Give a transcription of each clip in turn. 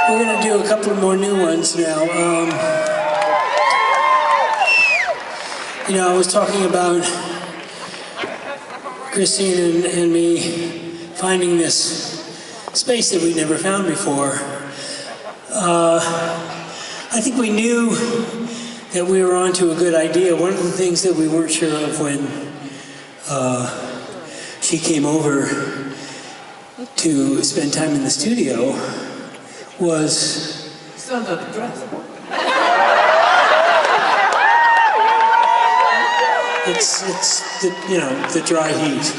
We're going to do a couple more new ones now. You know, I was talking about Christine and me finding this space that we'd never found before. I think we knew that we were onto a good idea. One of the things that we weren't sure of when she came over to spend time in the studio was... Still under the dress. It's the, you know, the dry heat.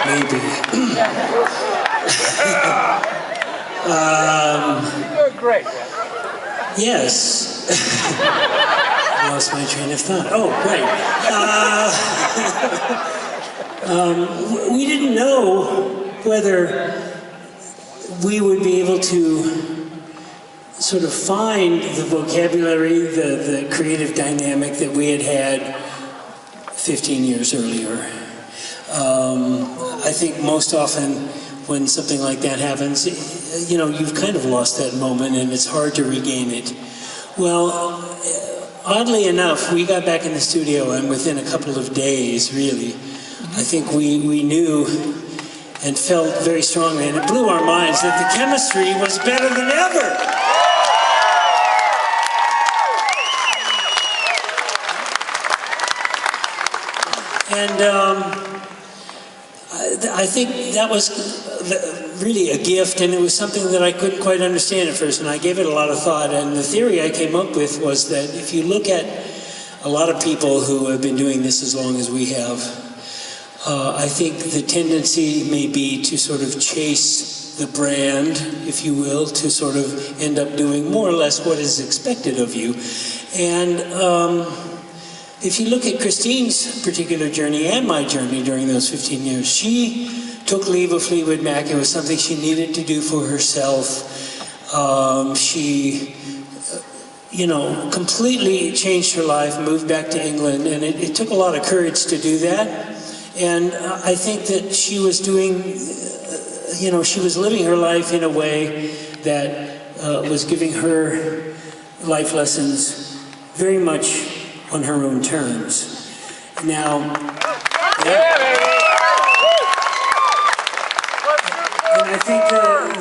Maybe. You're great. Yes. I lost my train of thought. Oh, right. We didn't know whether we would be able to sort of find the vocabulary, the creative dynamic that we had 15 years earlier. I think most often when something like that happens, you know, you've kind of lost that moment and it's hard to regain it. Well, oddly enough, we got back in the studio and within a couple of days, really, I think we knew and felt very strongly, and it blew our minds, that the chemistry was better than ever. And I think that was really a gift, and it was something that I couldn't quite understand at first, and I gave it a lot of thought. And the theory I came up with was that if you look at a lot of people who have been doing this as long as we have, I think the tendency may be to sort of chase the brand, if you will, to sort of end up doing more or less what is expected of you. And if you look at Christine's particular journey and my journey during those 15 years, she took leave of Fleetwood Mac. It was something she needed to do for herself. She, you know, completely changed her life, moved back to England, and it took a lot of courage to do that. And I think that she was doing, you know, she was living her life in a way that was giving her life lessons very much on her own terms. Now, and I think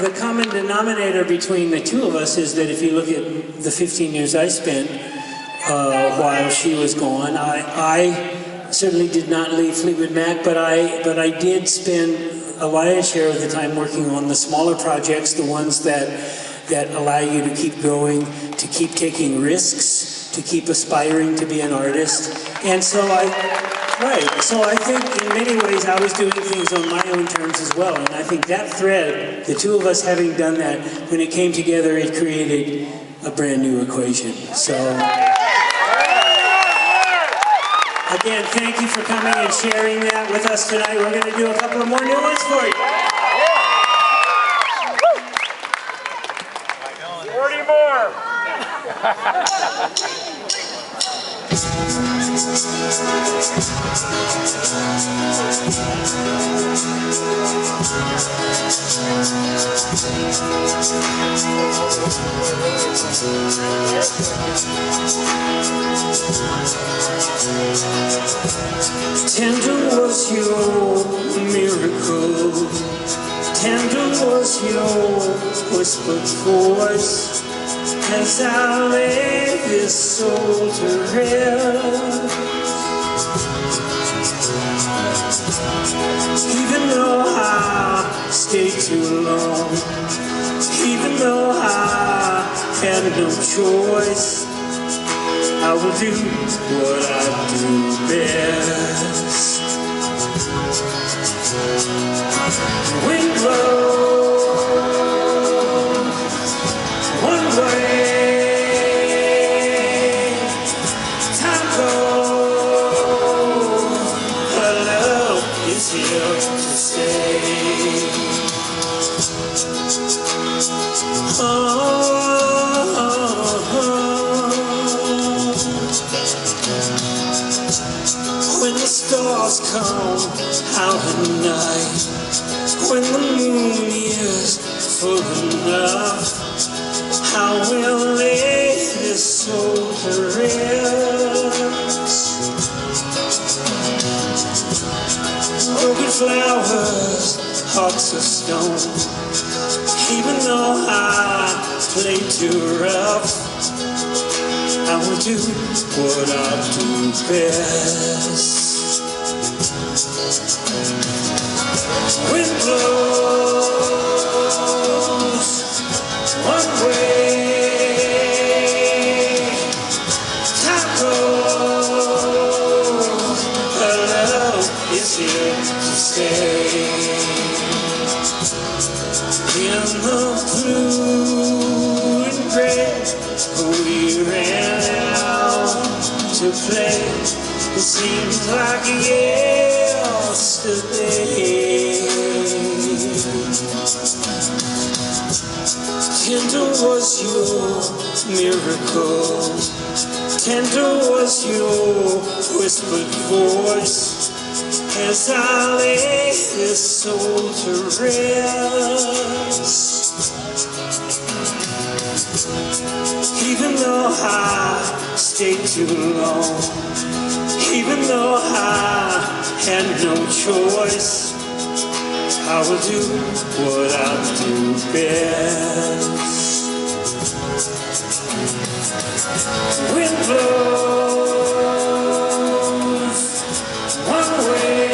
the common denominator between the two of us is that if you look at the 15 years I spent while she was gone, I certainly did not leave Fleetwood Mac, but I did spend a lion's share of the time working on the smaller projects, the ones that allow you to keep growing, to keep taking risks, to keep aspiring to be an artist. And so I think in many ways I was doing things on my own terms as well. And I think that thread, the two of us having done that, when it came together, it created a brand new equation. So again, thank you for coming and sharing that with us tonight. We're going to do a couple of more new ones for you. 40 more. 'Tender was your miracle, tender was your whispered voice, as I lay this soul to rest. Even though I stayed too long, even though I had no choice, I will do what I do best. Wind blows one way, time goes, but love is here to stay. When the stars come out at night, when the moon flowers, hearts of stone. Even though I play too rough, I will do what I do best. Wind blows one way, time goes, her love is here to stay. In the blue and gray, we ran out to play. It seems like yesterday. Tender was your miracle, tender was your whispered voice, as I lay this soul to rest. Even though I stayed too long, even though I had no choice, I will do what I do best. Wind blows one way,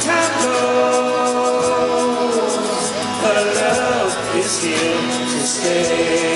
time goes, her love is here to stay.